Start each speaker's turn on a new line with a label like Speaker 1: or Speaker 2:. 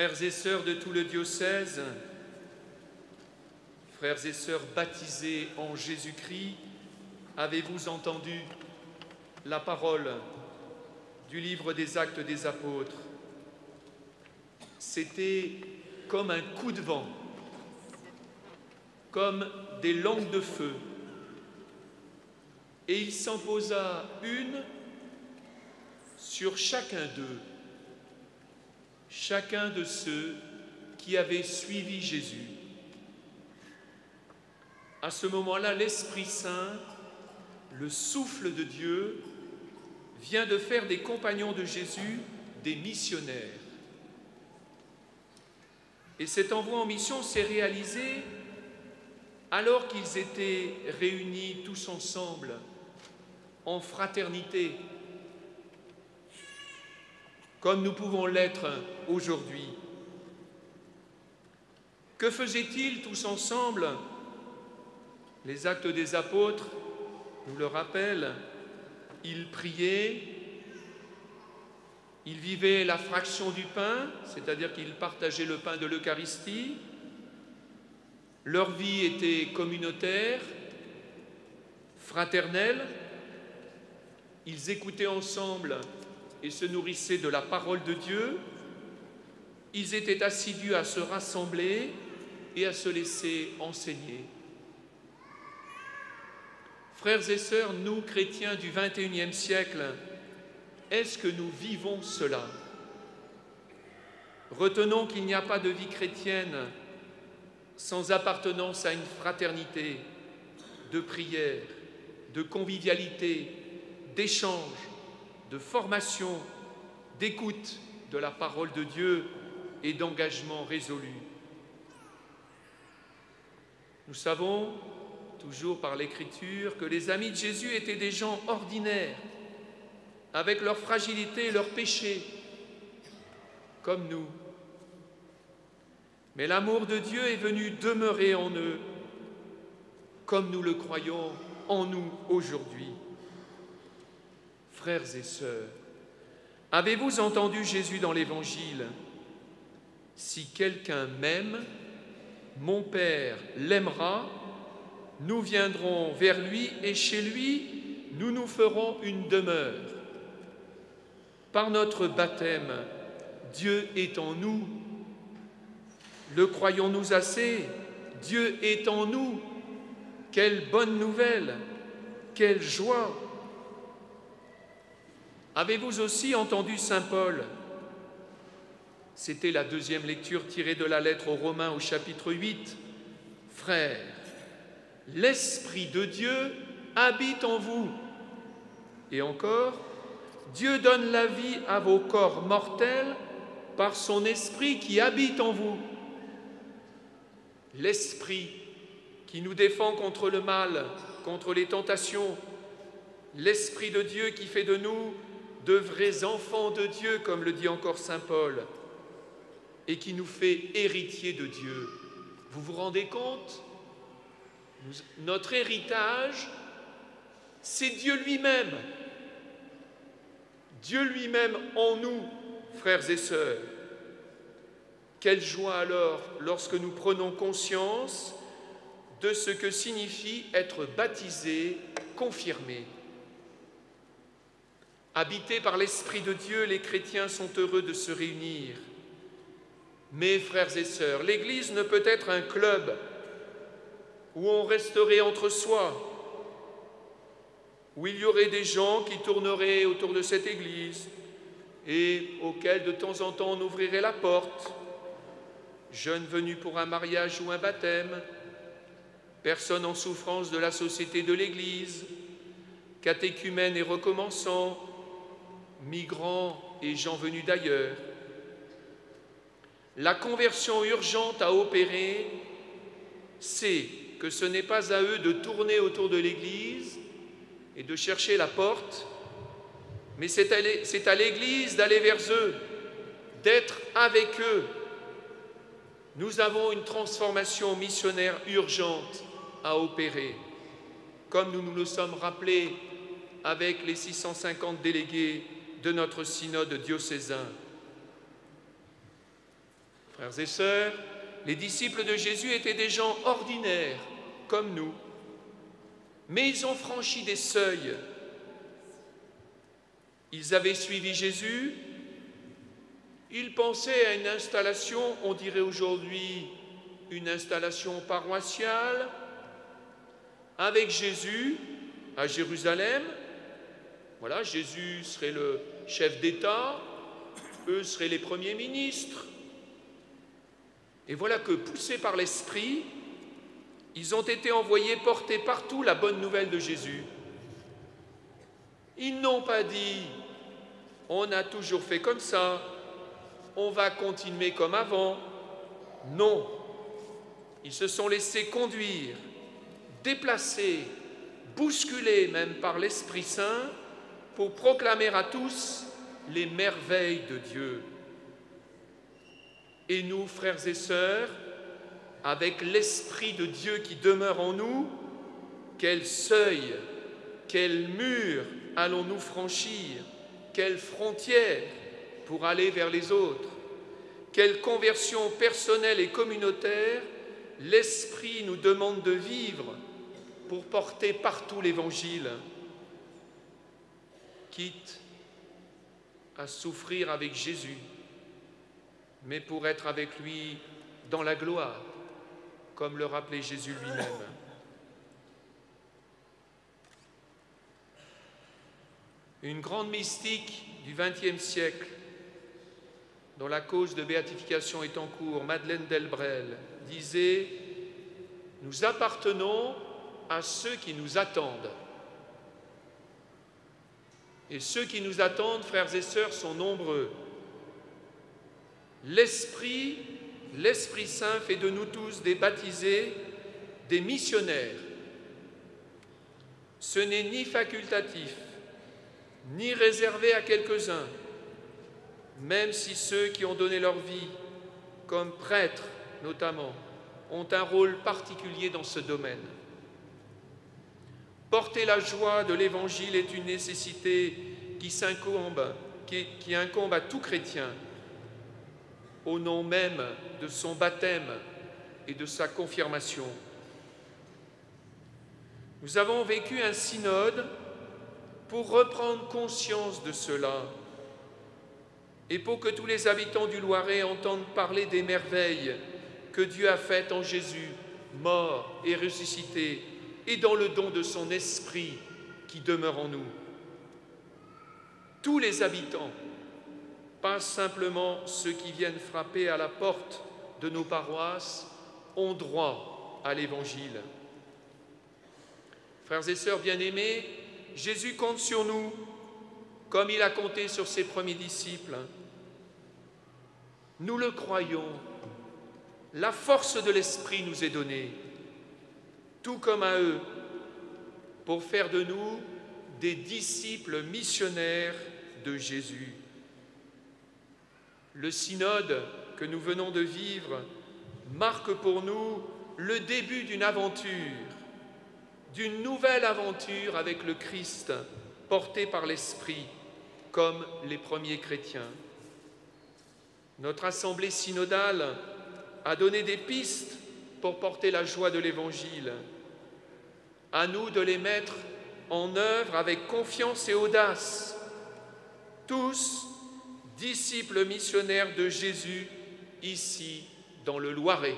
Speaker 1: Frères et sœurs de tout le diocèse, frères et sœurs baptisés en Jésus-Christ, avez-vous entendu la parole du livre des Actes des Apôtres? C'était comme un coup de vent, comme des langues de feu. Et il s'en posa une sur chacun d'eux, chacun de ceux qui avaient suivi Jésus. À ce moment-là, l'Esprit Saint, le souffle de Dieu, vient de faire des compagnons de Jésus des missionnaires. Et cet envoi en mission s'est réalisé alors qu'ils étaient réunis tous ensemble en fraternité, comme nous pouvons l'être aujourd'hui. Que faisaient-ils tous ensemble? Les Actes des Apôtres nous le rappellent. Ils priaient, ils vivaient la fraction du pain, c'est-à-dire qu'ils partageaient le pain de l'Eucharistie. Leur vie était communautaire, fraternelle. Ils écoutaient ensemble et se nourrissaient de la parole de Dieu. Ils étaient assidus à se rassembler et à se laisser enseigner. Frères et sœurs, nous, chrétiens du XXIe siècle, est-ce que nous vivons cela? Retenons qu'il n'y a pas de vie chrétienne sans appartenance à une fraternité, de prière, de convivialité, d'échange, de formation, d'écoute de la parole de Dieu et d'engagement résolu. Nous savons, toujours par l'Écriture, que les amis de Jésus étaient des gens ordinaires, avec leur fragilité et leurs péchés, comme nous. Mais l'amour de Dieu est venu demeurer en eux, comme nous le croyons en nous aujourd'hui. Frères et sœurs, avez-vous entendu Jésus dans l'Évangile? Si quelqu'un m'aime, mon Père l'aimera, nous viendrons vers lui et chez lui, nous nous ferons une demeure. Par notre baptême, Dieu est en nous. Le croyons-nous assez? Dieu est en nous. Quelle bonne nouvelle! Quelle joie! Avez-vous aussi entendu saint Paul? C'était la deuxième lecture tirée de la lettre aux Romains au chapitre 8. Frères, l'Esprit de Dieu habite en vous. Et encore, Dieu donne la vie à vos corps mortels par son Esprit qui habite en vous. L'Esprit qui nous défend contre le mal, contre les tentations. L'Esprit de Dieu qui fait de nous de vrais enfants de Dieu, comme le dit encore saint Paul, et qui nous fait héritiers de Dieu. Vous vous rendez compte? Notre héritage, c'est Dieu lui-même. Dieu lui-même en nous, frères et sœurs. Quelle joie alors lorsque nous prenons conscience de ce que signifie être baptisé, confirmé. Habités par l'Esprit de Dieu, les chrétiens sont heureux de se réunir. Mais, frères et sœurs, l'Église ne peut être un club où on resterait entre soi, où il y aurait des gens qui tourneraient autour de cette Église et auxquels de temps en temps on ouvrirait la porte, jeunes venus pour un mariage ou un baptême, personnes en souffrance de la société de l'Église, catéchumènes et recommençants, migrants et gens venus d'ailleurs. La conversion urgente à opérer, c'est que ce n'est pas à eux de tourner autour de l'Église et de chercher la porte, mais c'est à l'Église d'aller vers eux, d'être avec eux. Nous avons une transformation missionnaire urgente à opérer, comme nous nous le sommes rappelés avec les 650 délégués de notre synode diocésain. Frères et sœurs, les disciples de Jésus étaient des gens ordinaires, comme nous, mais ils ont franchi des seuils. Ils avaient suivi Jésus, ils pensaient à une installation, on dirait aujourd'hui une installation paroissiale, avec Jésus à Jérusalem. Voilà, Jésus serait le chef d'État, eux seraient les premiers ministres. Et voilà que, poussés par l'Esprit, ils ont été envoyés porter partout la bonne nouvelle de Jésus. Ils n'ont pas dit « on a toujours fait comme ça, on va continuer comme avant ». Non, ils se sont laissés conduire, déplacer, bousculer même par l'Esprit Saint pour proclamer à tous les merveilles de Dieu. Et nous, frères et sœurs, avec l'Esprit de Dieu qui demeure en nous, quel seuil, quel mur allons-nous franchir, quelle frontière pour aller vers les autres, quelle conversion personnelle et communautaire l'Esprit nous demande de vivre pour porter partout l'Évangile, quitte à souffrir avec Jésus, mais pour être avec lui dans la gloire, comme le rappelait Jésus lui-même. Une grande mystique du XXe siècle, dont la cause de béatification est en cours, Madeleine Delbrel, disait « Nous appartenons à ceux qui nous attendent ». Et ceux qui nous attendent, frères et sœurs, sont nombreux. L'Esprit Saint fait de nous tous des baptisés, des missionnaires. Ce n'est ni facultatif, ni réservé à quelques-uns, même si ceux qui ont donné leur vie, comme prêtres notamment, ont un rôle particulier dans ce domaine. Porter la joie de l'Évangile est une nécessité qui incombe à tout chrétien, au nom même de son baptême et de sa confirmation. Nous avons vécu un synode pour reprendre conscience de cela et pour que tous les habitants du Loiret entendent parler des merveilles que Dieu a faites en Jésus, mort et ressuscité, et dans le don de son Esprit qui demeure en nous. Tous les habitants, pas simplement ceux qui viennent frapper à la porte de nos paroisses, ont droit à l'Évangile. Frères et sœurs bien-aimés, Jésus compte sur nous comme il a compté sur ses premiers disciples. Nous le croyons, la force de l'Esprit nous est donnée, tout comme à eux, pour faire de nous des disciples missionnaires de Jésus. Le synode que nous venons de vivre marque pour nous le début d'une aventure, d'une nouvelle aventure avec le Christ, porté par l'Esprit, comme les premiers chrétiens. Notre assemblée synodale a donné des pistes pour porter la joie de l'Évangile. À nous de les mettre en œuvre avec confiance et audace. Tous disciples missionnaires de Jésus, ici dans le Loiret.